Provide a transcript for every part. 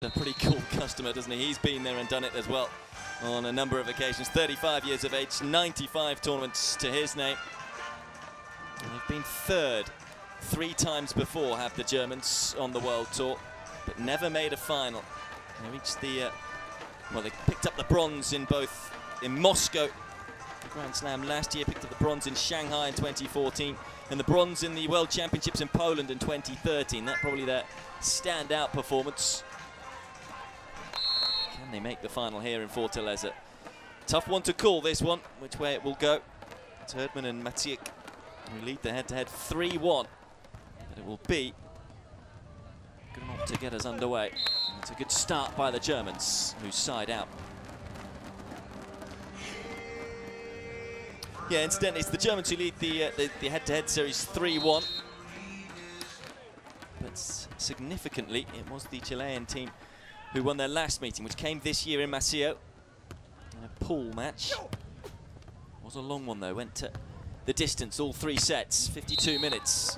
A pretty cool customer, doesn't he? He's been there and done it as well on a number of occasions. 35 years of age, 95 tournaments to his name. And they've been third 3 times before, have the Germans on the World Tour, but never made a final. They reached the, well, they picked up the bronze in both in Moscow, the Grand Slam last year, picked up the bronze in Shanghai in 2014, and the bronze in the World Championships in Poland in 2013. That's probably their standout performance. Can they make the final here in FORTALEZA? Tough one to call, this one, which way it will go. It's Erdmann and Matysik who lead the head-to-head 3-1. But it will be good enough to get us underway. And it's a good start by the Germans, who side out. Yeah, incidentally, it's the Germans who lead the head-to-head series 3-1. But significantly, it was the Chilean team who won their last meeting, which came this year in Maceió, in a pool match. It was a long one though, went to the distance, all 3 sets, 52 minutes.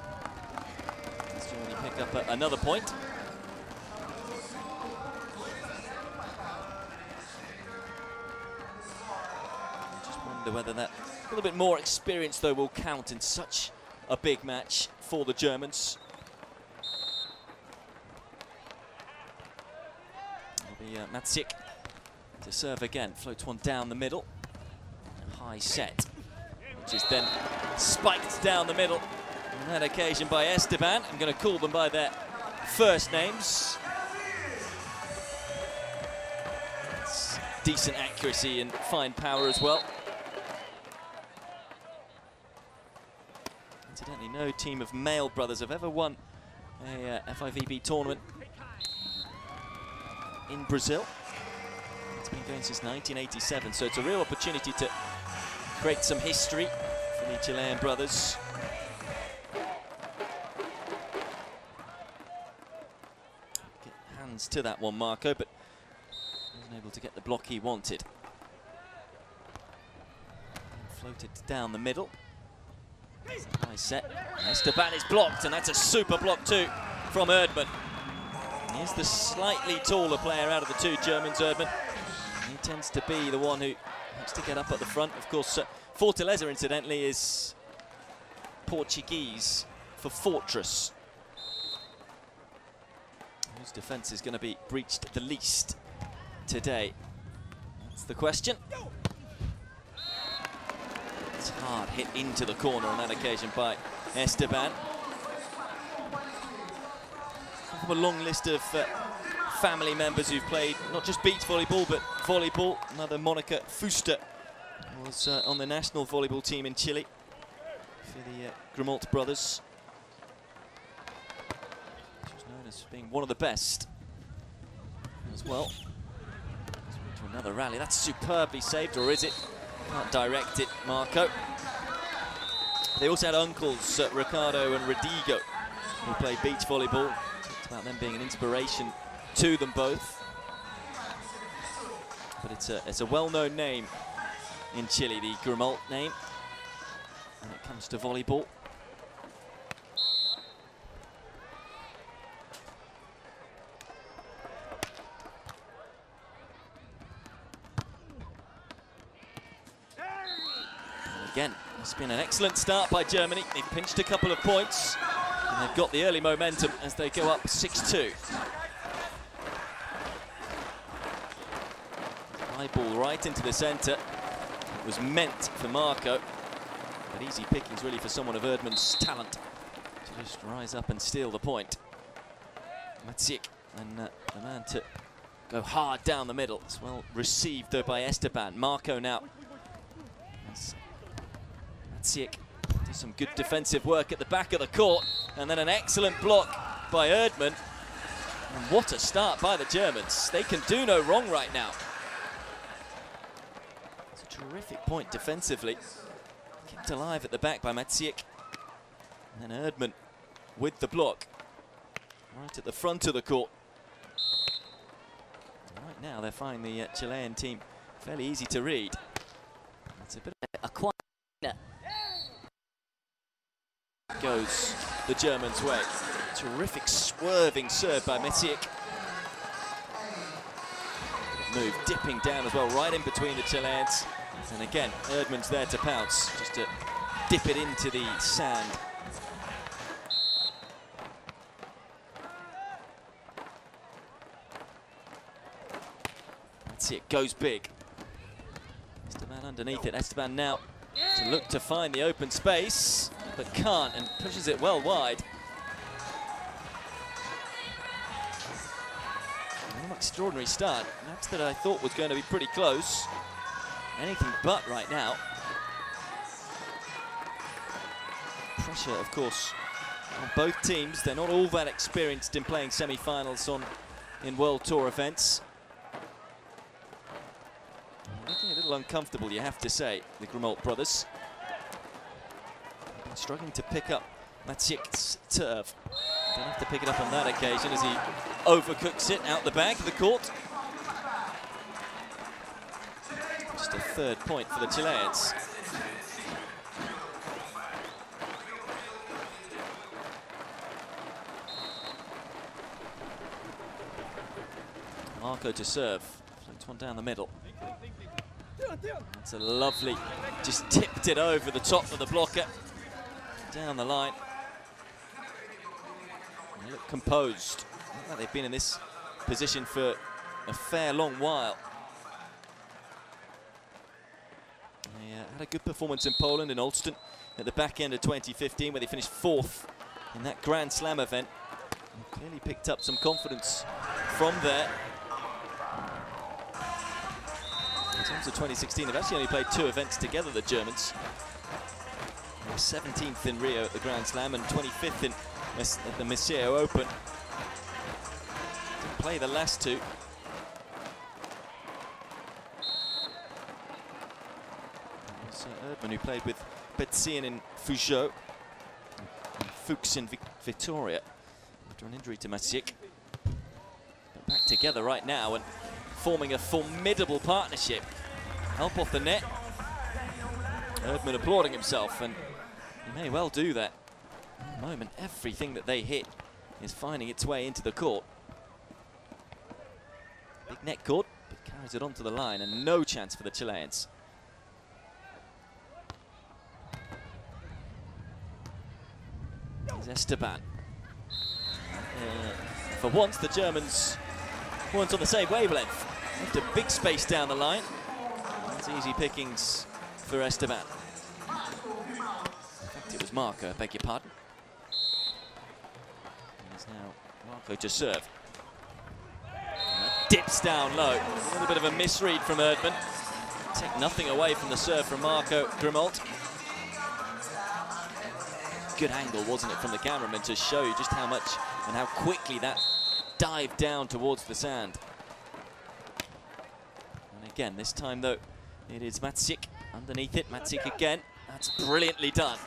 Let's Germany pick up another point. I just wonder whether that a little bit more experience though will count in such a big match for the Germans. Matysik to serve again, floats one down the middle. High set, which is then spiked down the middle on that occasion by Erdmann. I'm going to call them by their first names. It's decent accuracy and fine power as well. Incidentally, no team of male brothers have ever won a FIVB tournament in Brazil. It's been going since 1987, so it's a real opportunity to create some history for the Chilean brothers. Get hands to that one, Marco, but wasn't able to get the block he wanted. And floated down the middle. It's a high set. Erdmann is blocked, and that's a super block too from Erdmann. He's the slightly taller player out of the 2 Germans, Erdmann. He tends to be the one who likes to get up at the front. Of course, FORTALEZA, incidentally, is Portuguese for fortress, whose defence is going to be breached the least today. That's the question. It's hard hit into the corner on that occasion by Erdmann. A long list of family members who've played not just beach volleyball but volleyball. Mother Monica Fuster was on the national volleyball team in Chile for the Grimalt brothers. She was known as being one of the best as well. To another rally, that's superbly saved, or is it? Can't direct it, Marco. They also had uncles, Ricardo and Rodigo, who played beach volleyball. About them being an inspiration to them both. But it's a well-known name in Chile, the Grimalt name, when it comes to volleyball. And again, it's been an excellent start by Germany. They've pinched a couple of points. And they've got the early momentum as they go up 6-2. High ball right into the centre. It was meant for Marco, but easy pickings really for someone of Erdmann's talent to just rise up and steal the point. Matysik, and the man to go hard down the middle. It's well received though by Erdmann. Marco now. Matysik. Some good defensive work at the back of the court, and then an excellent block by Erdmann. And what a start by the Germans. They can do no wrong right now. It's a terrific point defensively. Kept alive at the back by Matysik. And then Erdmann with the block. Right at the front of the court. Right now they're finding the Chilean team fairly easy to read. It's a bit of a quiet. Goes the Germans' way. Terrific swerving serve by Matysik. move, dipping down as well, right in between the Chileans. And again, Erdmann's there to pounce, just to dip it into the sand. That's it, goes big. Erdmann underneath it. Erdmann now to look to find the open space, but can't, and pushes it well wide. An extraordinary start. Match that I thought was going to be pretty close. Anything but right now. Pressure, of course, on both teams. They're not all that experienced in playing semi-finals in World Tour events. Looking a little uncomfortable, you have to say, the Grimalt brothers. Been struggling to pick up Matysik's serve. Don't have to pick it up on that occasion as he overcooks it out the back of the court. Just a third point for the Chileans. Marco to serve. Floats one down the middle. That's a lovely, just tipped it over the top of the blocker. Down the line. They look composed. Look like they've been in this position for a fair long while. They had a good performance in Poland, in Olsztyn, at the back end of 2015, where they finished 4th in that Grand Slam event. And clearly picked up some confidence from there. In terms of 2016, they've actually only played 2 events together, the Germans. They were 17th in Rio at the Grand Slam and 25th in at the Miseo Open. Didn't play the last 2. It's Erdmann who played with Betsian in Fuzhou, and Fuchs in Vitoria after an injury to Matysik. But back together right now and forming a formidable partnership. Help off the net. Erdmann applauding himself, and he may well do that. At the moment, everything that they hit is finding its way into the court. Big net court, but carries it onto the line, and no chance for the Chileans. Here's Erdmann. For once, the Germans weren't on the same wavelength. Left a big space down the line. That's easy pickings for Erdmann. In fact, it was Marco, I beg your pardon. He's now Marco to serve. Dips down low. A little bit of a misread from Erdmann. Take nothing away from the serve from Marco Grimalt. Good angle, wasn't it, from the cameraman to show you just how much and how quickly that dived down towards the sand. And again, this time though, it is Matysik underneath it. Matysik again. That's brilliantly done.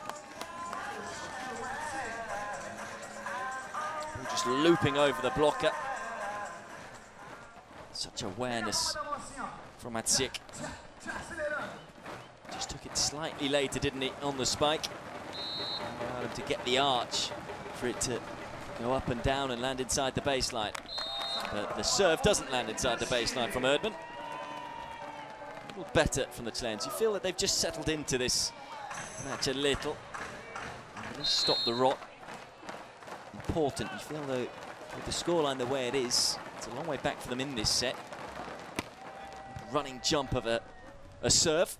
Just looping over the blocker. Such awareness from Matysik. Just took it slightly later, didn't he, on the spike. Allowed him to get the arch for it to go up and down and land inside the baseline. But the serve doesn't land inside the baseline from Erdmann. A little better from the Chileans. You feel that they've just settled into this match a little. At least stop the rot. Important. You feel though, with the scoreline the way it is, it's a long way back for them in this set. Running jump of a serve.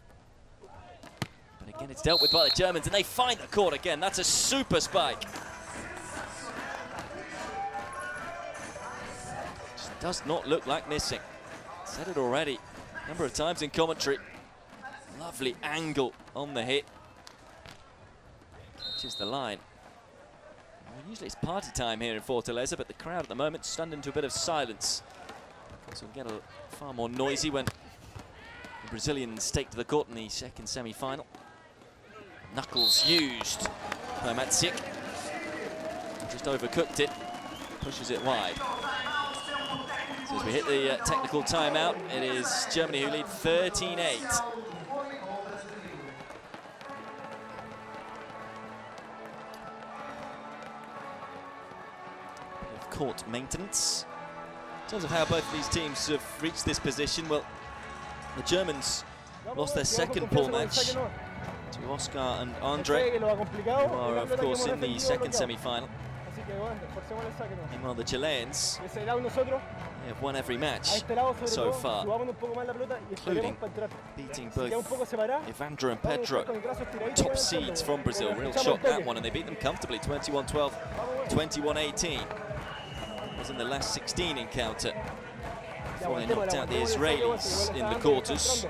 But again, it's dealt with by the Germans, and they find the court again. That's a super spike. Just does not look like missing. Said it already a number of times in commentary. Lovely angle on the hit. Catches the line. Well, usually it's party time here in Fortaleza, but the crowd at the moment stunned into a bit of silence. So we'll get a far more noisy when the Brazilians take to the court in the second semi-final. Knuckles used by Matysik. Just overcooked it, pushes it wide. So as we hit the technical timeout, it is Germany who lead 13-8. Court maintenance. In terms of how both of these teams have reached this position, well, the Germans lost their second pool match to Oscar and Andre, who are of course in the second semi-final. Meanwhile, the Chileans have won every match so far, including beating both Evandro and Pedro, top seeds from Brazil. Real shock that one, and they beat them comfortably, 21-12, 21-18. Was in the last 16 encounter before they knocked out the Israelis in the quarters.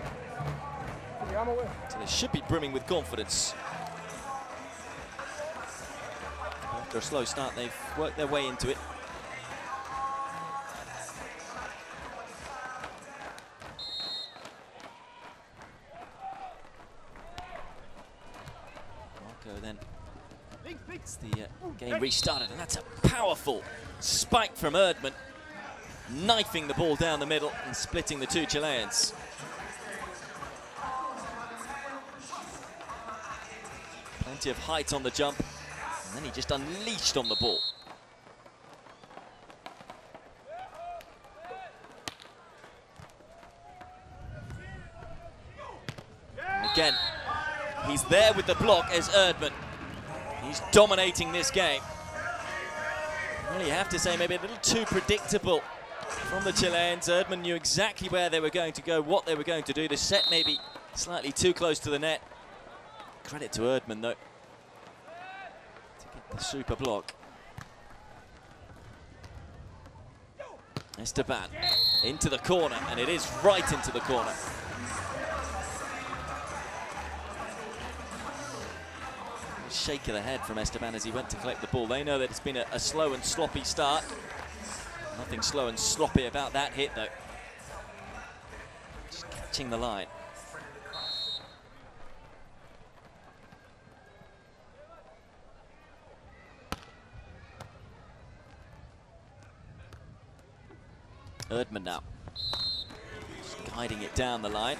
So they should be brimming with confidence. After a slow start, they've worked their way into it. Marco then. It's the game restarted, and that's a powerful spike from Erdmann, knifing the ball down the middle and splitting the two Chileans. Plenty of height on the jump, and then he just unleashed on the ball. And again, he's there with the block as Erdmann. He's dominating this game. Well, you have to say maybe a little too predictable from the Chileans. Erdmann knew exactly where they were going to go, what they were going to do. The set maybe slightly too close to the net. Credit to Erdmann, though, to get the super block. Esteban into the corner, and it is right into the corner. Shake of the head from Esteban as he went to collect the ball. They know that it's been a slow and sloppy start. Nothing slow and sloppy about that hit, though. Just catching the line. Erdmann now. Just guiding it down the line.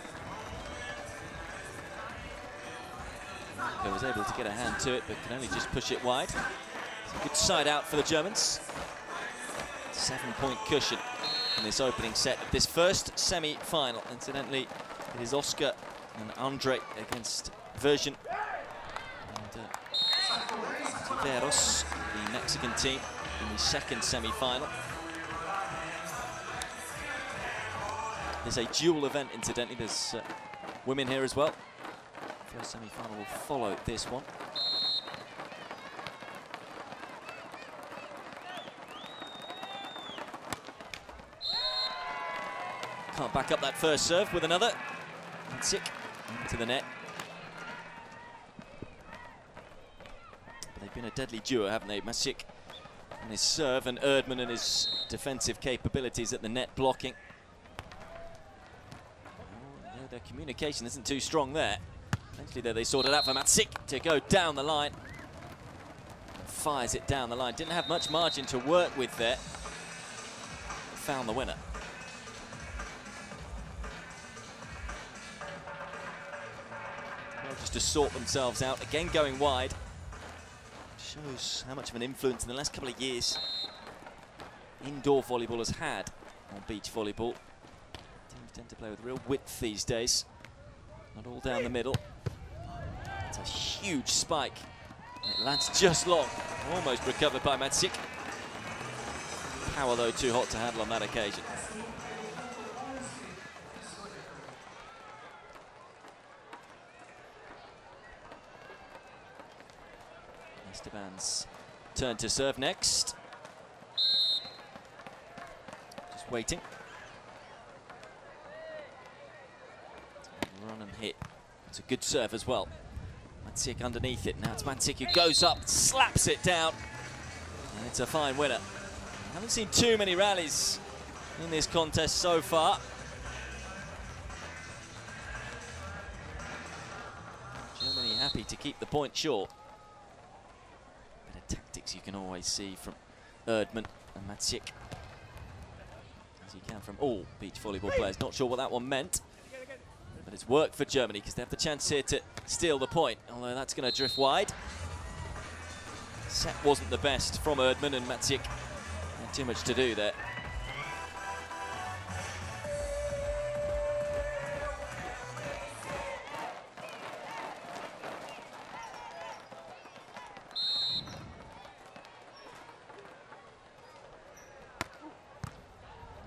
Marco was able to get a hand to it, but can only just push it wide. It's a good side out for the Germans. 7-point cushion in this opening set of this first semi-final. Incidentally, it is Oscar and Andre against Version and Tiveros, the Mexican team, in the second semi-final. There's a dual event, incidentally. There's women here as well. First semi-final will follow this one. Can't back up that first serve with another. Matysik into the net. But they've been a deadly duo, haven't they? Matysik and his serve, and Erdmann and his defensive capabilities at the net blocking. Oh, no, their communication isn't too strong there. Eventually, though, they sorted out for Matysik to go down the line. Fires it down the line. Didn't have much margin to work with there. Found the winner. Well, just to sort themselves out. Again, going wide. Shows how much of an influence in the last couple of years indoor volleyball has had on beach volleyball. Teams tend to play with real width these days. Not all down the middle. It's a huge spike. It lands just long. Almost recovered by Matysik. Power, though, too hot to handle on that occasion. Esteban's turn to serve next. Just waiting. Run and hit. It's a good serve as well. Matysik underneath it. Now it's Matysik who goes up, slaps it down. And it's a fine winner. Haven't seen too many rallies in this contest so far. Germany happy to keep the point short. Bit of tactics you can always see from Erdmann and Matysik, as you can from all beach volleyball players. Not sure what that one meant, but it's worked for Germany because they have the chance here to steal the point, although that's going to drift wide. Set wasn't the best from Erdmann, and Matysik had too much to do there.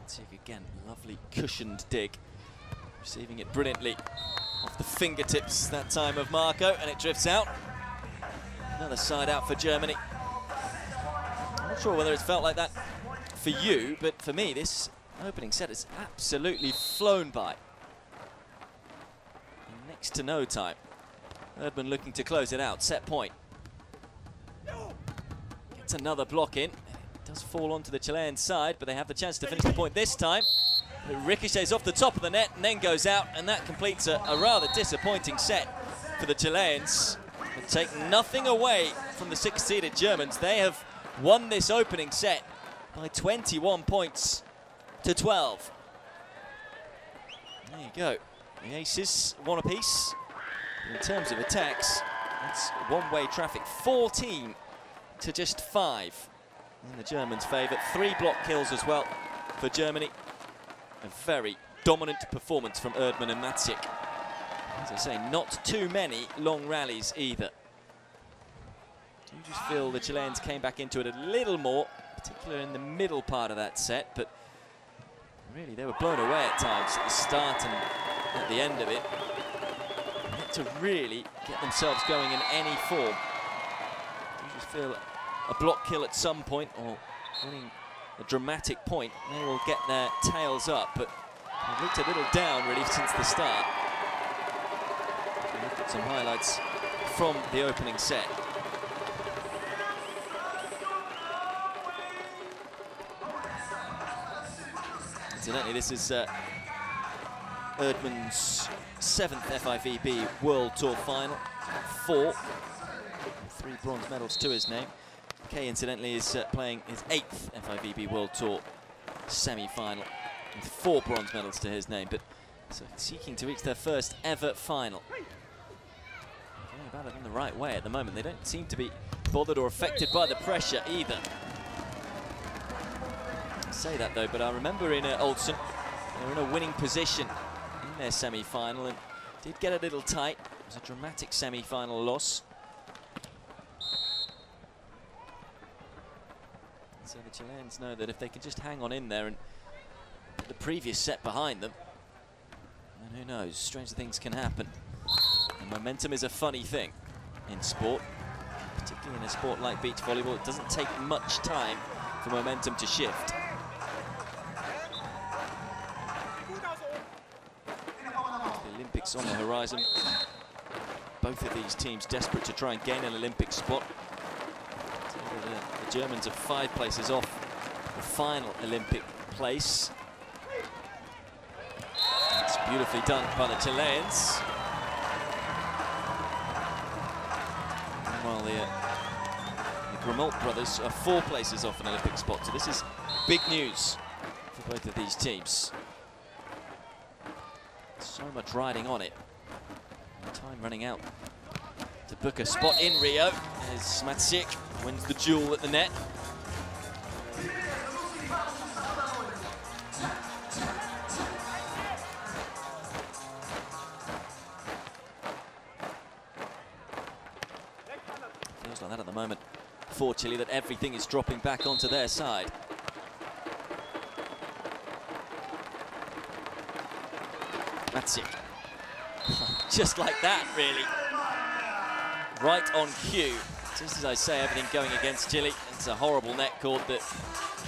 Matysik again, lovely cushioned dig. Receiving it brilliantly off the fingertips that time of Marco, and it drifts out. Another side out for Germany. I'm not sure whether it's felt like that for you, but for me, this opening set has absolutely flown by. In next to no time. Erdmann looking to close it out, set point. Gets another block in. It does fall onto the Chilean side, but they have the chance to finish the point this time. It ricochets off the top of the net and then goes out, and that completes a rather disappointing set for the Chileans. But take nothing away from the 6-seeded Germans. They have won this opening set by 21 points to 12. There you go. The aces, one apiece. In terms of attacks, it's one-way traffic. 14 to just 5 in the Germans' favour. 3 block kills as well for Germany. A very dominant performance from Erdmann and Matysik. As I say, not too many long rallies either. Do you just feel the Chileans came back into it a little more, particularly in the middle part of that set, but really they were blown away at times at the start and at the end of it. Yet to really get themselves going in any form. Do you just feel a block kill at some point or winning a dramatic point, they will get their tails up, but they've looked a little down really since the start. Look at some highlights from the opening set. Incidentally, this is Erdmann's 7th FIVB World Tour final. 4, 3 bronze medals to his name. Kay, incidentally, is playing his 8th FIVB World Tour semi-final with 4 bronze medals to his name, but so seeking to reach their first ever final. Going about it in the right way at the moment. They don't seem to be bothered or affected by the pressure either. I say that though, but I remember in Olsen, they were in a winning position in their semi-final and did get a little tight. It was a dramatic semi-final loss. So the Chileans know that if they can just hang on in there and put the previous set behind them, then who knows, stranger things can happen. And momentum is a funny thing in sport, particularly in a sport like beach volleyball. It doesn't take much time for momentum to shift. The Olympics on the horizon. Both of these teams desperate to try and gain an Olympic spot. The Germans are 5 places off the final Olympic place. It's beautifully done by the Chileans. Meanwhile, the Grimalt brothers are 4 places off an Olympic spot, so this is big news for both of these teams. So much riding on it. Time running out to book a spot in Rio as Matysik wins the duel at the net. Feels like that at the moment for Chile, that everything is dropping back onto their side. Matysik. Just like that, really. Right on cue. Just as I say, everything going against Chile. It's a horrible net cord that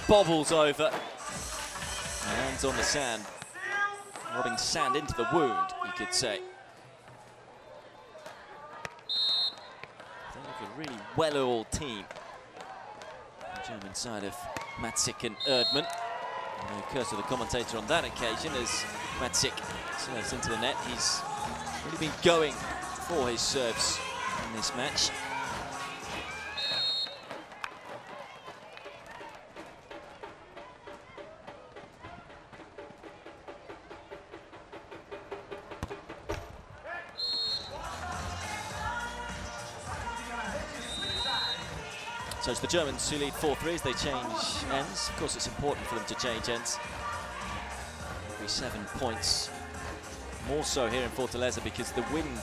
bobbles over. Hands on the sand. Rubbing sand into the wound, you could say. They look a really well-oiled team. The German side of Matysik and Erdmann. And the curse of the commentator on that occasion as Matysik serves into the net. He's really been going for his serves in this match. So it's the Germans who lead 4-3 as they change ends. Of course, it's important for them to change ends. Every 7 points. More so here in FORTALEZA because the wind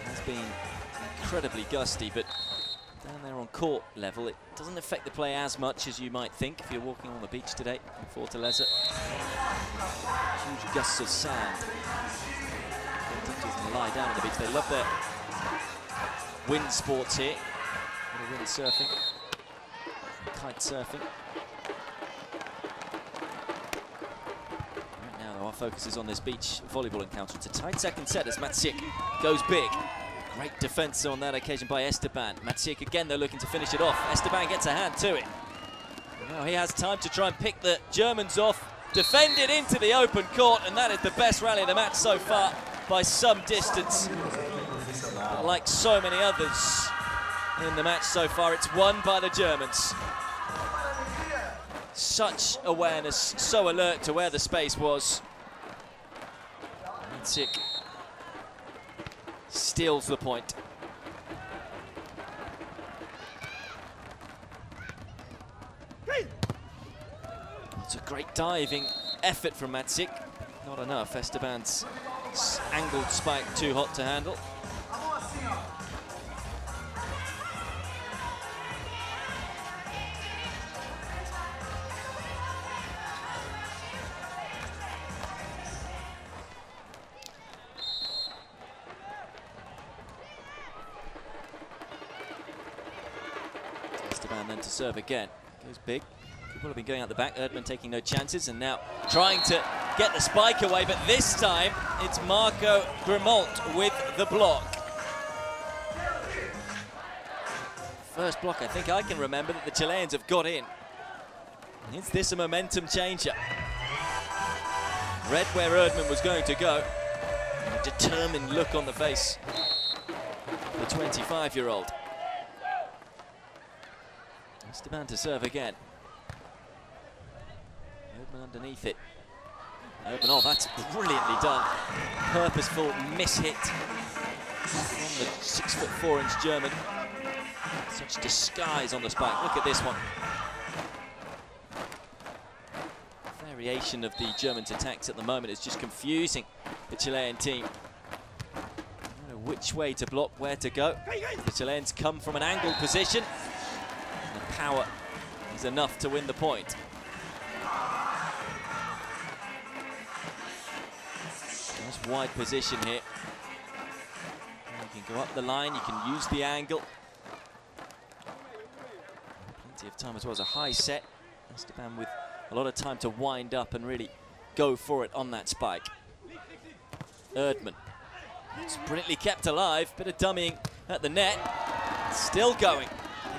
has been incredibly gusty, but down there on court level, it doesn't affect the play as much as you might think if you're walking on the beach today in FORTALEZA. huge gusts of sand. They lie down on the beach. They love their wind sports here. A little wind surfing, kite surfing. Right now, though, our focus is on this beach volleyball encounter. It's a tight second set as Matysik goes big. Great defense on that occasion by Erdmann. Matysik again, though, looking to finish it off. Erdmann gets a hand to it. Now he has time to try and pick the Germans off, defend it into the open court, and that is the best rally of the match so far by some distance. Like so many others in the match so far, it's won by the Germans. Such awareness, so alert to where the space was. Matysik steals the point. It's a great diving effort from Matysik. Not enough. Erdmann's angled spike too hot to handle. Erdmann then to serve again. Goes big. People have been going out the back. Erdmann taking no chances and now trying to get the spike away, but this time it's Grimalt with the block. First block I think I can remember that the Chileans have got in. Is this a momentum changer? Read where Erdmann was going to go. A determined look on the face. The 25-year-old. Erdmann to serve again. Erdmann underneath it. Erdmann, oh, that's brilliantly done. Purposeful miss-hit from the 6'4" German. Such disguise on the spike. Look at this one. Variation of the Germans' attacks at the moment is just confusing the Chilean team. I don't know which way to block, where to go. The Chileans come from an angled position. The power is enough to win the point. Nice wide position here. You can go up the line, you can use the angle. Plenty of time as well as a high set. Erdmann with a lot of time to wind up and really go for it on that spike. Erdmann, it's brilliantly kept alive, bit of dummying at the net. Still going.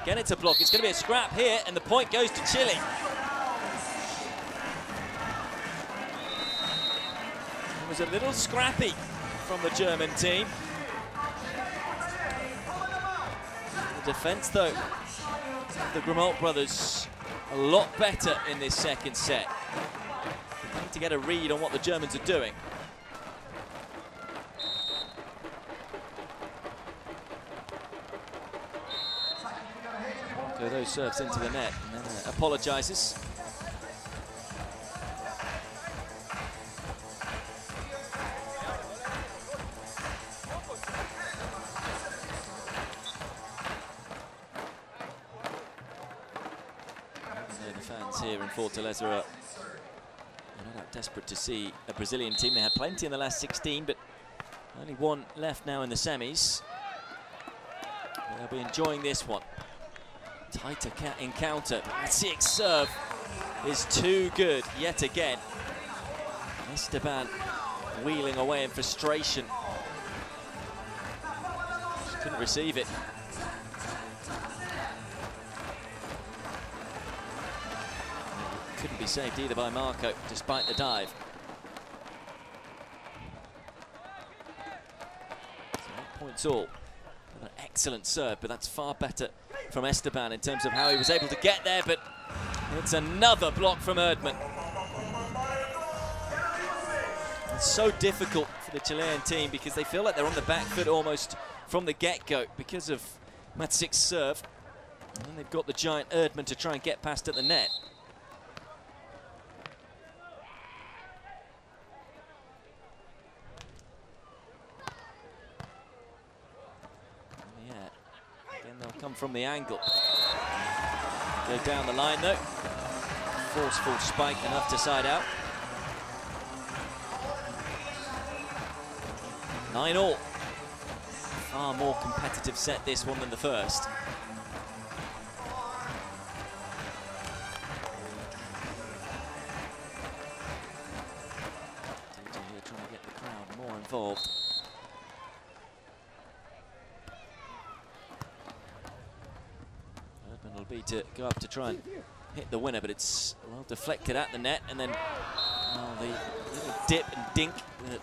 Again, it's a block. It's going to be a scrap here, and the point goes to Chile. It was a little scrappy from the German team. The defense, though, the Grimalt brothers, a lot better in this second set. They need to get a read on what the Germans are doing. So those serves into the net and then apologises. The fans here in FORTALEZA are no doubt desperate to see a Brazilian team. They had plenty in the last 16, but only one left now in the semis. They'll be enjoying this one. Tighter encounter. Matysik serve is too good yet again. Erdmann wheeling away in frustration. Just couldn't receive it. Couldn't be saved either by Marco, despite the dive. So that points all. An excellent serve, but that's far better from Erdmann in terms of how he was able to get there, but it's another block from Erdmann. It's so difficult for the Chilean team because they feel like they're on the back foot almost from the get-go because of Matysik's serve. And then they've got the giant Erdmann to try and get past at the net. They'll come from the angle. Go down the line though. Forceful spike enough to side out. 9-all. Far more competitive set, this one, than the first. DJ here trying to get the crowd more involved. Erdmann will be to go up to try and hit the winner, but it's well deflected at the net, and then the little dip and dink that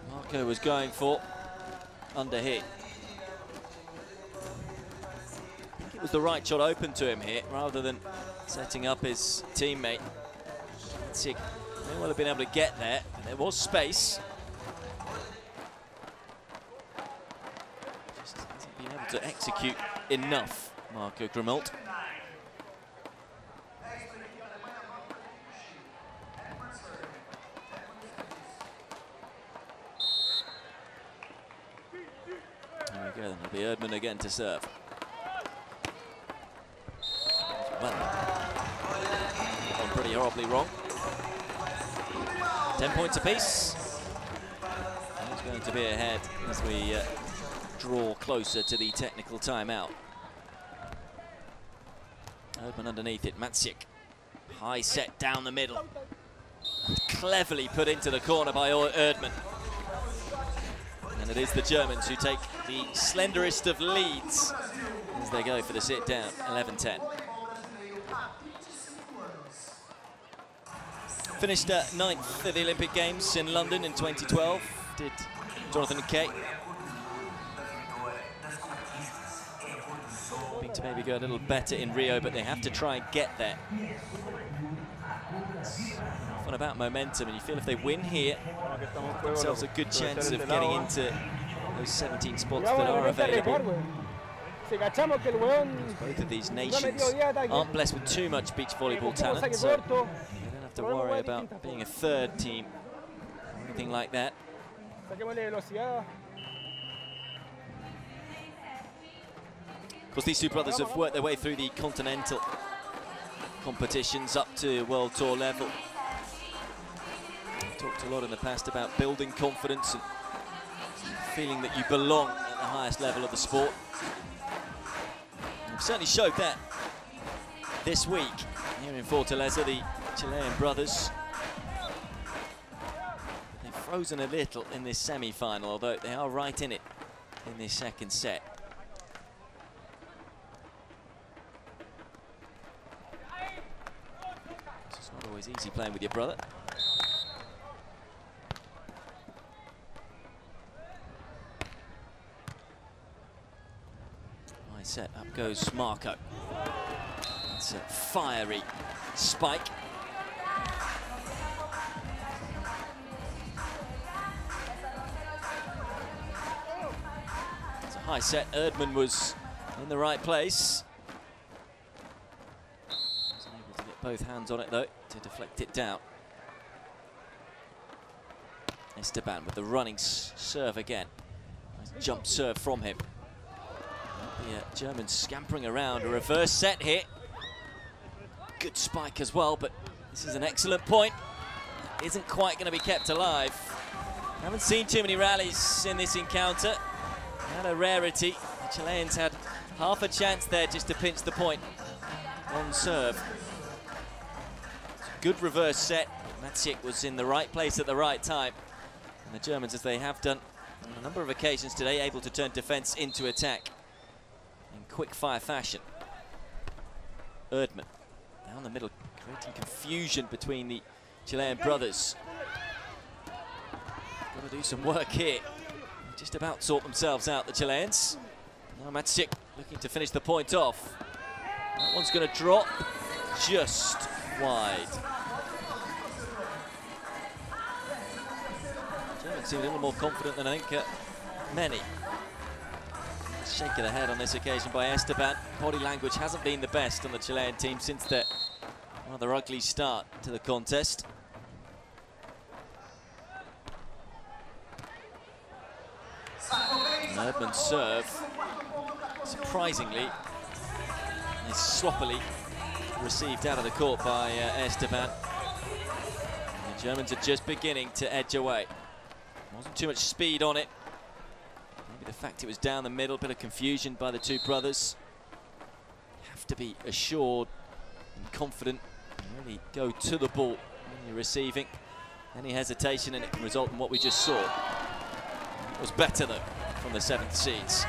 Marco was going for under hit. I think it was the right shot open to him here, rather than setting up his teammate. Matysik may well have been able to get there, and there was space. Just hasn't been able to execute enough, Marco Grimalt. There we go, then it'll be Erdmann again to serve. Well, gone pretty horribly wrong. 10 points apiece. He's going to be ahead as we draw closer to the technical timeout. Erdmann underneath it, Matysik. High set down the middle. Cleverly put into the corner by Erdmann. And it is the Germans who take the slenderest of leads as they go for the sit down, 11-10. Finished 9th at the Olympic Games in London in 2012, did Jonathan and Kate. Hoping to maybe go a little better in Rio, but they have to try and get there. It's often about momentum, and you feel if they win here, themselves a good chance of getting into those 17 spots that are available. Both of these nations aren't blessed with too much beach volleyball talent, so they don't have to worry about being a third team or anything like that. Of course, these two brothers have worked their way through the continental competitions up to World Tour level. I've talked a lot in the past about building confidence and feeling that you belong at the highest level of the sport. They've certainly showed that this week here in Fortaleza, the Chilean brothers. They've frozen a little in this semi-final, although they are right in it in this second set. It's not always easy playing with your brother. High set, up goes Marco. It's a fiery spike. It's a high set. Erdmann was in the right place. Wasn't able to get both hands on it though to deflect it down. Erdmann with the running serve again. Nice jump serve from him. The Germans scampering around. A reverse set here. Good spike as well, but this is an excellent point. Isn't quite going to be kept alive. Haven't seen too many rallies in this encounter. Not a rarity. The Chileans had half a chance there just to pinch the point on serve. Good reverse set. Matysik was in the right place at the right time. And the Germans, as they have done on a number of occasions today, able to turn defense into attack in quick-fire fashion. Erdmann down the middle, creating confusion between the Chilean brothers. Got to do some work here. Just about sort themselves out, the Chileans. Now Matysik looking to finish the point off. That one's going to drop just wide. Germans seem a little more confident than I think many. Shake of the head on this occasion by Erdmann. Body language hasn't been the best on the Chilean team since their rather ugly start to the contest. Erdmann's serve, surprisingly, is sloppily received out of the court by Erdmann. The Germans are just beginning to edge away. Wasn't too much speed on it. Maybe the fact it was down the middle, bit of confusion by the two brothers. You have to be assured and confident and really go to the ball when you're receiving. Any hesitation and it can result in what we just saw. It was better though from the 7th seeds.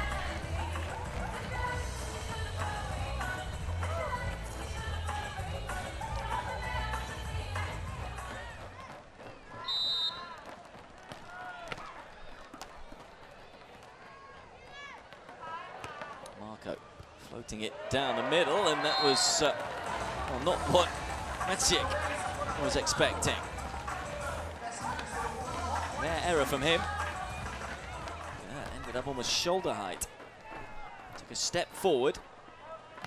Floating it down the middle, and that was well, not what Matysik was expecting. Rare error from him. That ended up almost shoulder height. Took a step forward.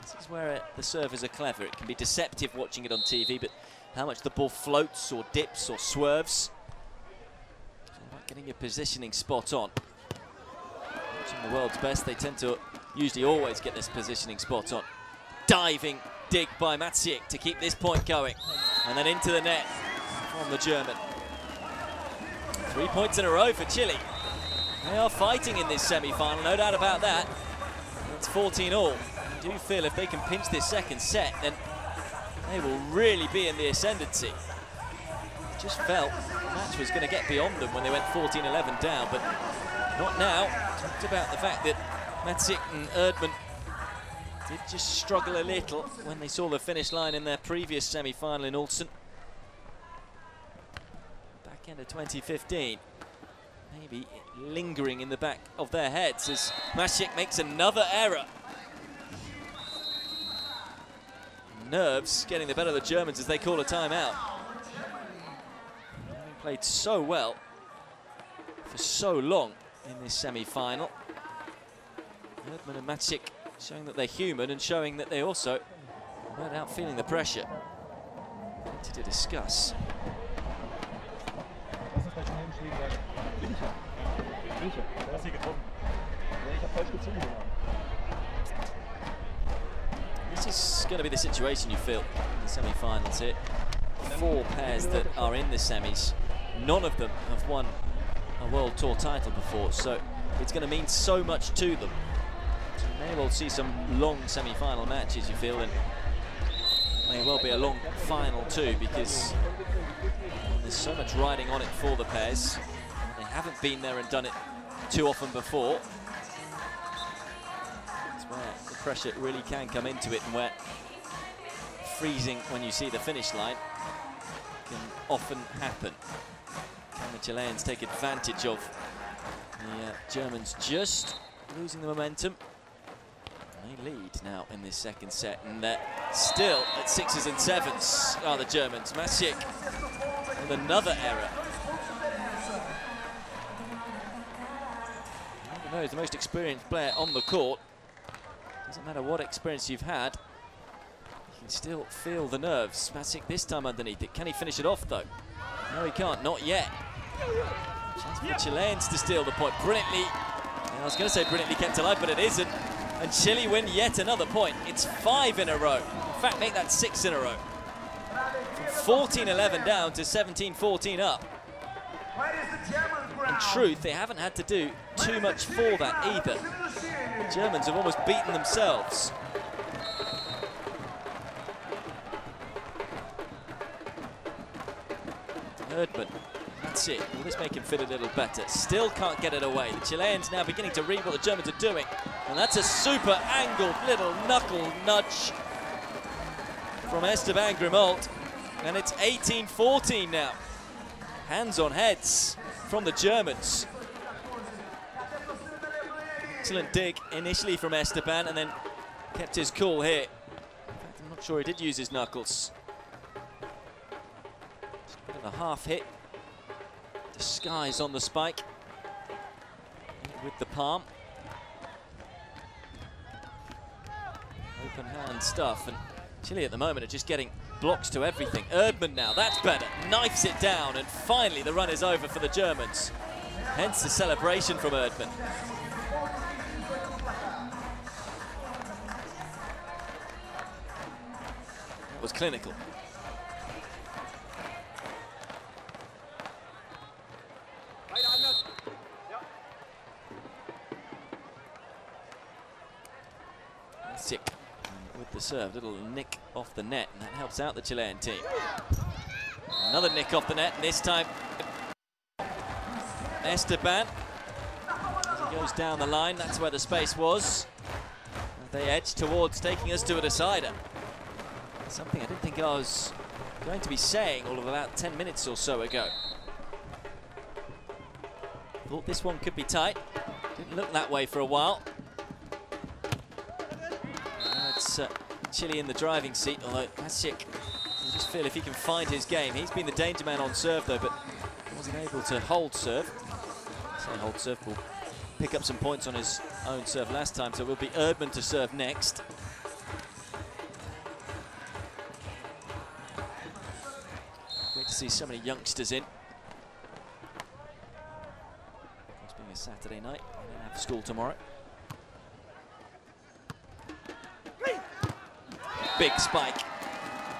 This is where the servers are clever. It can be deceptive watching it on TV, but how much the ball floats or dips or swerves. It's all about getting your positioning spot on. Watching the world's best, they tend to usually always get this positioning spot on. Diving dig by Matysik to keep this point going. And then into the net from the German. 3 points in a row for Chile. They are fighting in this semi-final, no doubt about that. It's 14-all. I do feel if they can pinch this second set, then they will really be in the ascendancy. Just felt the match was going to get beyond them when they went 14-11 down, but not now. Talked about the fact that Matysik and Erdmann did just struggle a little when they saw the finish line in their previous semi-final in Ulsan. Back end of 2015. Maybe lingering in the back of their heads as Matysik makes another error. Nerves getting the better of the Germans as they call a timeout. Having played so well for so long in this semi-final. Erdmann and Matysik showing that they're human and showing that they also weren't out feeling the pressure. Plenty to discuss. This is going to be the situation you feel in the semi-finals here. 4 pairs that are in the semis. None of them have won a World Tour title before, so it's going to mean so much to them. So may well see some long semi-final matches, you feel, and may well be a long final too, because there's so much riding on it for the pairs. They haven't been there and done it too often before. It's where the pressure really can come into it, and where freezing when you see the finish line can often happen. Can the Chileans take advantage of the Germans just losing the momentum? They lead now in this second set, and they're still at 6s and 7s are the Germans. Matysik with another error. Even though he's the most experienced player on the court, doesn't matter what experience you've had, you can still feel the nerves. Matysik this time underneath it. Can he finish it off though? No, he can't, not yet. Chance for the Chileans to steal the point. Brilliantly, I was going to say brilliantly kept alive, but it isn't. And Chile win yet another point. It's 5 in a row. In fact, make that 6 in a row. From 14-11 down to 17-14 up. In truth, they haven't had to do too much for that either. The Germans have almost beaten themselves. Erdmann, that's it. Will this make him fit a little better? Still can't get it away. The Chileans now beginning to read what the Germans are doing. And that's a super angled little knuckle nudge from Esteban Grimalt. And it's 18-14 now. Hands on heads from the Germans. Excellent dig initially from Esteban, and then kept his cool here. In fact, I'm not sure he did use his knuckles. Just a bit of a half hit. Disguise on the spike with the palm. Open hand stuff, and Chile at the moment are just getting blocks to everything. Erdmann now, that's better, knifes it down, and finally the run is over for the Germans. Hence the celebration from Erdmann. That was clinical. Matysik with the serve, little nick off the net, and that helps out the Chilean team. Another nick off the net, and this time Erdmann, as he goes down the line, that's where the space was. They edge towards taking us to a decider. Something I didn't think I was going to be saying all of about 10 minutes or so ago. Thought this one could be tight. Didn't look that way for a while. Now it's Chile in the driving seat, although Matysik, you just feel if he can find his game. He's been the danger man on serve though, but wasn't able to hold serve. Say hold serve will pick up some points on his own serve last time, so it will be Erdmann to serve next. Great to see so many youngsters in. It's being a Saturday night, I don't have school tomorrow. Big spike.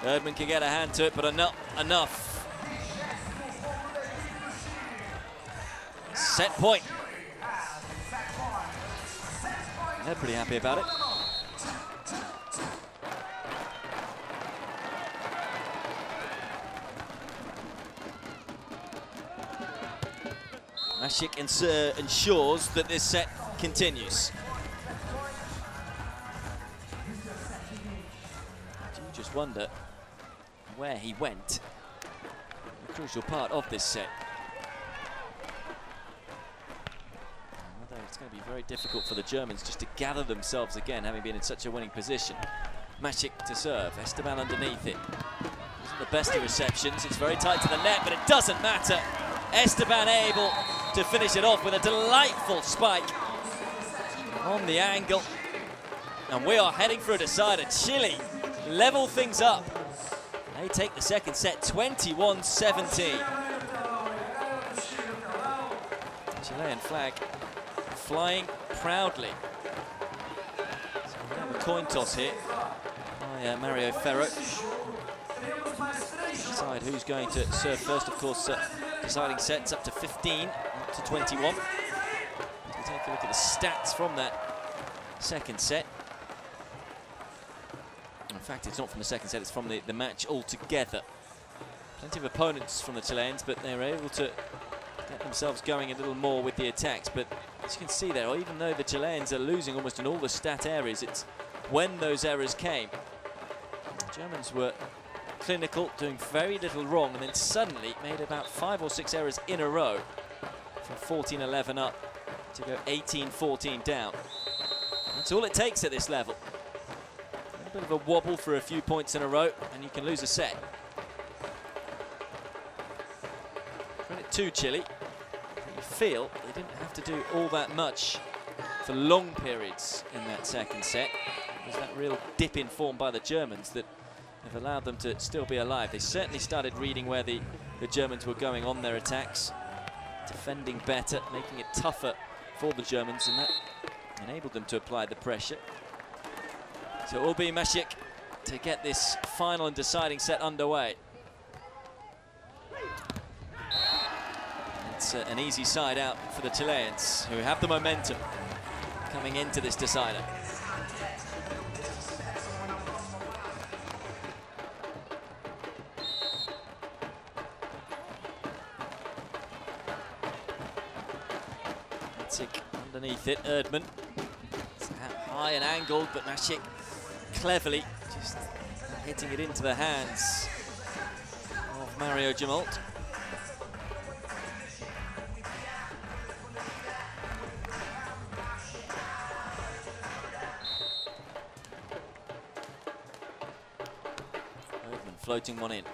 Erdmann can get a hand to it, but enough. Set point. They're pretty happy about it. Matysik ensures that this set continues. Do you just wonder where he went? A crucial part of this set. It's going to be very difficult for the Germans just to gather themselves again, having been in such a winning position. Matysik to serve, Erdmann underneath it. Isn't the best of receptions, it's very tight to the net, but it doesn't matter. Erdmann able to finish it off with a delightful spike on the angle. And we are heading for a decider. Chile level things up. They take the second set 21-17. Chilean flag flying proudly. So we have a coin toss here by Mario Ferro. Decide who's going to serve first, of course, deciding sets up to 15, up to 21. We'll take a look at the stats from that second set. In fact, it's not from the second set, it's from the match altogether. Plenty of opponents from the Chileans, but they were able to get themselves going a little more with the attacks. But as you can see there, even though the Chileans are losing almost in all the stat areas, it's when those errors came. The Germans were clinical, doing very little wrong, and then suddenly made about 5 or 6 errors in a row from 14-11 up to go 18-14 down. That's all it takes at this level. A little bit of a wobble for a few points in a row, and you can lose a set. Credit to Chile. You feel they didn't have to do all that much for long periods in that second set. It was that real dip in form by the Germans that have allowed them to still be alive. They certainly started reading where the Germans were going on their attacks, defending better, making it tougher for the Germans, and that enabled them to apply the pressure. So it will be Matysik to get this final and deciding set underway. It's an easy side out for the Chileans, who have the momentum coming into this decider. Matysik underneath it, Erdmann. It's high and angled, but Matysik cleverly just hitting it into the hands of Mario Grimalt. Floating one in.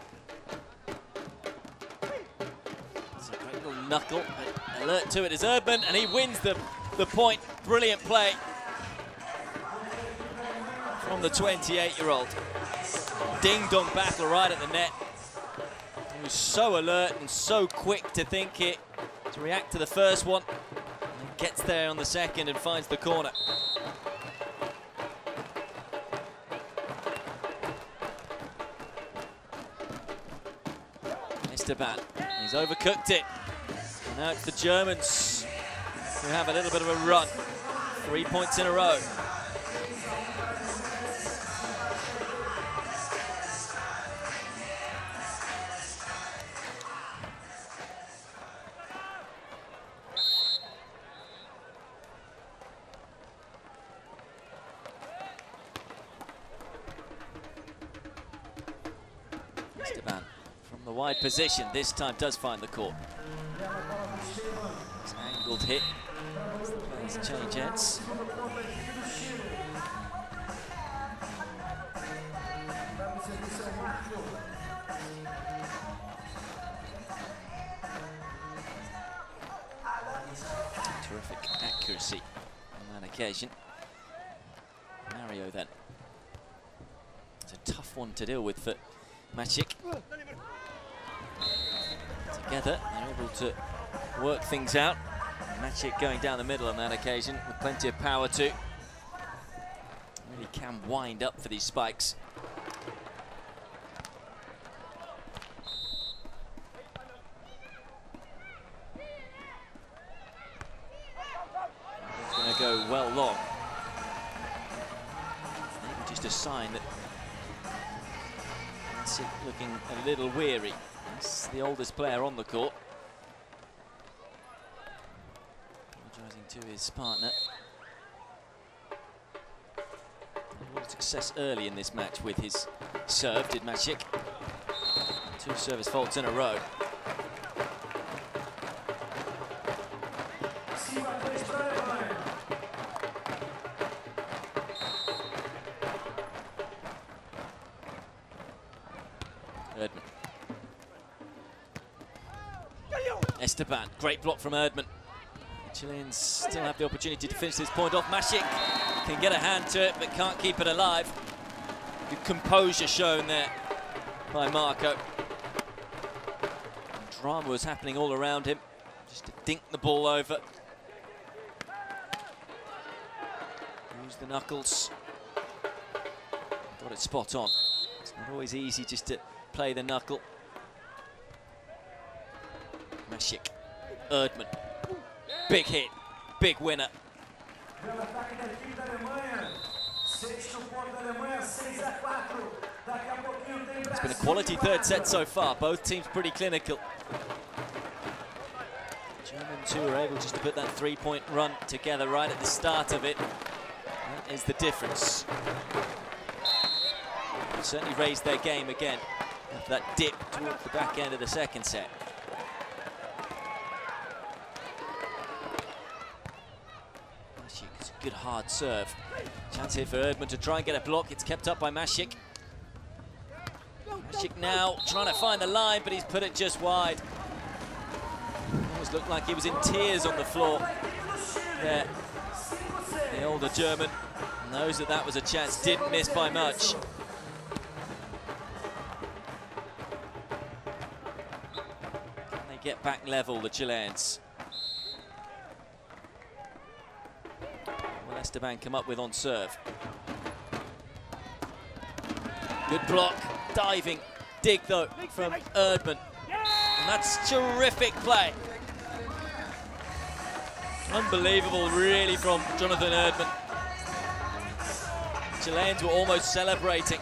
It's a great little knuckle. Alert to it is Erdmann, and he wins the point. Brilliant play from the 28-year-old. Ding-dong battle right at the net. He was so alert and so quick to think it, to react to the first one. And gets there on the second and finds the corner. Erdmann, he's overcooked it. And now it's the Germans who have a little bit of a run. 3 points in a row. Erdmann from the wide position this time does find the court. It's an angled hit. As the players change ends. Terrific accuracy on that occasion. Mario then. It's a tough one to deal with for Matysik. Together, they're able to work things out. Matysik going down the middle on that occasion with plenty of power too. Really can wind up for these spikes. It's going to go well long. Maybe just a sign that Matysik looking a little weary. He's the oldest player on the court. Apologising to his partner. A lot of success early in this match with his serve, did Matysik. 2 service faults in a row. Erdmann. Erdmann, great block from Erdmann. The Chileans still have the opportunity to finish this point off. Matysik can get a hand to it, but can't keep it alive. Good composure shown there by Marco. Drama was happening all around him, just to dink the ball over. Use the knuckles. Got it spot on. It's not always easy just to play the knuckle. Matysik, Erdmann, big hit, big winner. It's been a quality third set so far, both teams pretty clinical. Germans who were able just to put that 3-point run together right at the start of it. That is the difference. Certainly raised their game again after that dip towards the back end of the second set. It's a good hard serve. Chance here for Erdmann to try and get a block. It's kept up by Matysik. Matysik now trying to find the line, but he's put it just wide. Almost looked like he was in tears on the floor there. The older German knows that that was a chance, didn't miss by much. Can they get back level, the Chileans? Will Erdmann come up with on serve? Good block, diving dig though from Erdmann. And that's terrific play. Unbelievable really from Jonathan Erdmann. Chileans were almost celebrating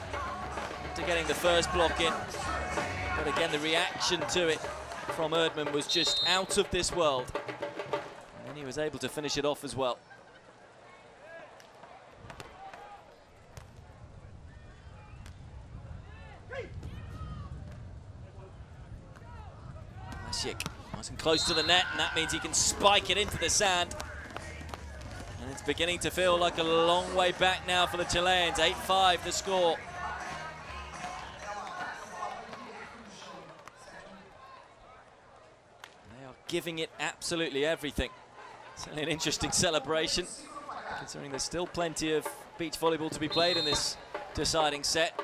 after getting the first block in. But again, the reaction to it from Erdmann was just out of this world. And then he was able to finish it off as well. Matysik nice and close to the net, and that means he can spike it into the sand. And it's beginning to feel like a long way back now for the Chileans. 8-5 the score. They are giving it absolutely everything. Certainly an interesting celebration, considering there's still plenty of beach volleyball to be played in this deciding set.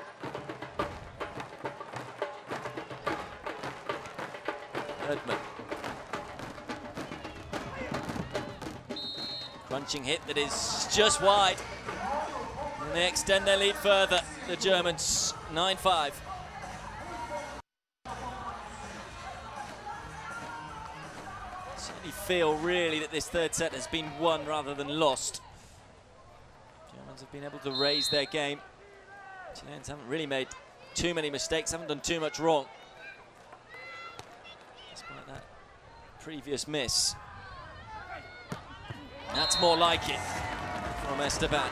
Erdmann. Crunching hit that is just wide. And they extend their lead further, the Germans, 9-5. Certainly feel really that this third set has been won rather than lost. Germans have been able to raise their game. Chileans haven't really made too many mistakes, haven't done too much wrong. Despite that previous miss. That's more like it from Erdmann.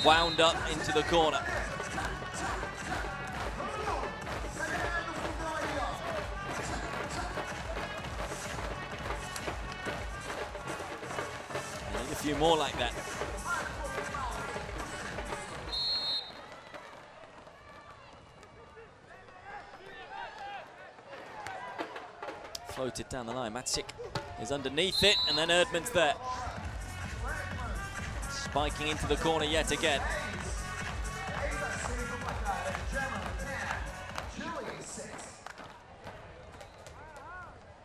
Wound up into the corner. few more like that. Floated down the line. Matysik is underneath it, and then Erdmann's there. Spiking into the corner yet again.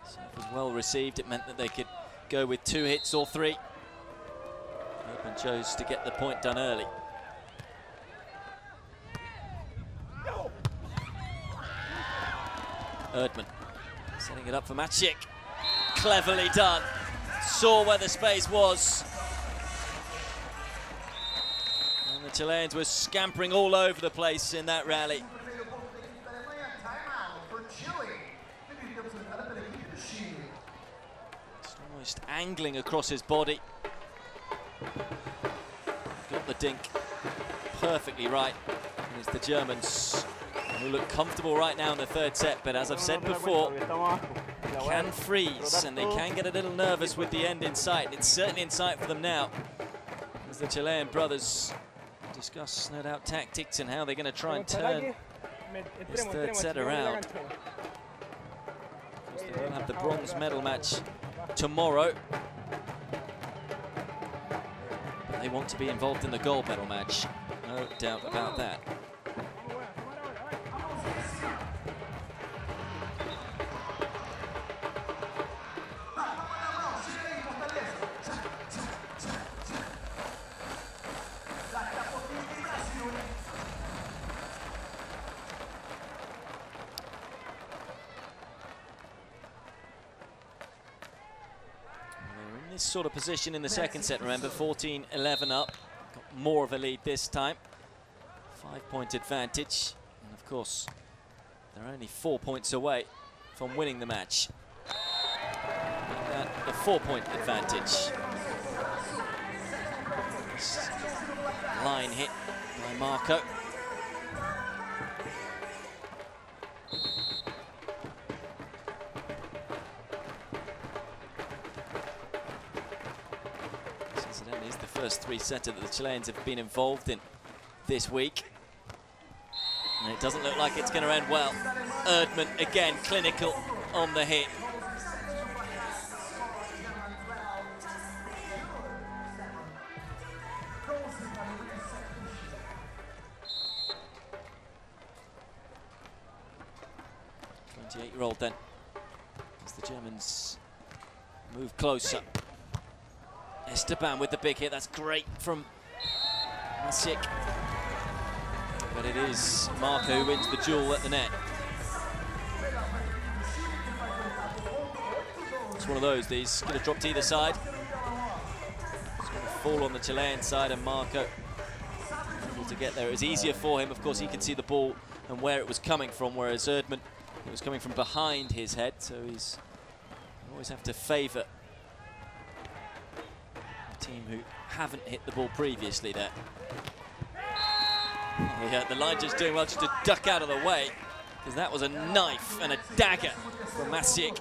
So it was well received. It meant that they could go with 2 hits or 3. Erdmann chose to get the point done early. Erdmann setting it up for Matysik. Cleverly done. Saw where the space was. And the Chileans were scampering all over the place in that rally. Just almost angling across his body. Got the dink perfectly right. And it's the Germans who look comfortable right now in the 3rd set, but as I've said before, can freeze and they can get a little nervous with the end in sight. It's certainly in sight for them now, as the Chilean brothers discuss, no doubt, tactics and how they're going to try and turn this 3rd set around. They will have the bronze medal match tomorrow, but they want to be involved in the gold medal match, no doubt about that. Sort of position in the 2nd set, remember, 14-11 up, got more of a lead this time, 5-point advantage, and of course they're only 4 points away from winning the match. Make that the 4-point advantage. Line hit by Marco. Is the first 3-setter that the Chileans have been involved in this week. And it doesn't look like it's going to end well. Erdmann, again, clinical on the hit. '28-year-old then, as the Germans move closer. Erdmann with the big hit, that's great from Matysik. But it is Marco who wins the duel at the net. It's one of those, he's going to drop to either side. It's going to fall on the Chilean side, and Marco able to get there. It was easier for him, of course he can see the ball and where it was coming from, whereas Erdmann, it was coming from behind his head, so he's always have to favour team who haven't hit the ball previously there. Yeah, the line just doing well just to duck out of the way, because that was a knife and a dagger from Matysik.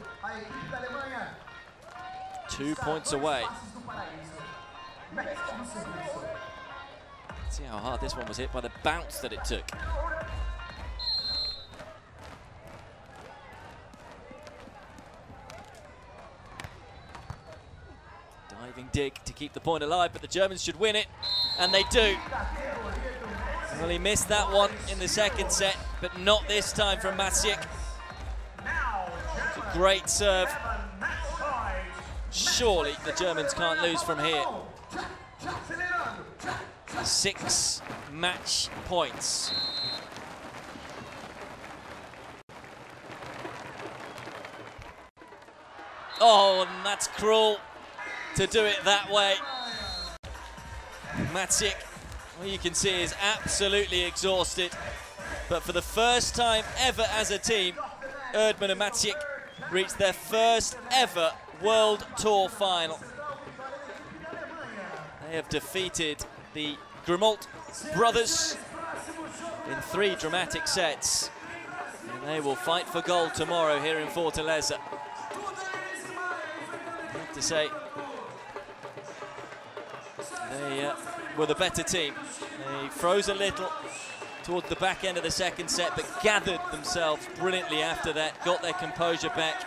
2 points away. See how hard this one was hit by the bounce that it took. Diving dig to keep the point alive, but the Germans should win it, and they do. Well, he missed that one in the 2nd set, but not this time from Matysik. It's a great serve. Surely the Germans can't lose from here. 6 match points. Oh, and that's cruel to do it that way. Matysik, well, you can see, is absolutely exhausted. But for the first time ever as a team, Erdmann and Matysik reached their first ever World Tour final. They have defeated the Grimalt brothers in 3 dramatic sets. And they will fight for gold tomorrow here in FORTALEZA. I have to say, They were the better team. They froze a little towards the back end of the second set, but gathered themselves brilliantly after that, got their composure back,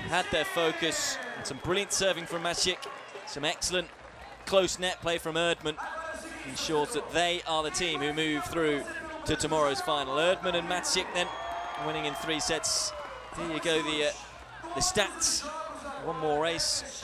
had their focus, and some brilliant serving from Matysik, some excellent close net play from Erdmann, ensures that they are the team who move through to tomorrow's final. Erdmann and Matysik then winning in 3 sets. Here you go, the stats. One more ace.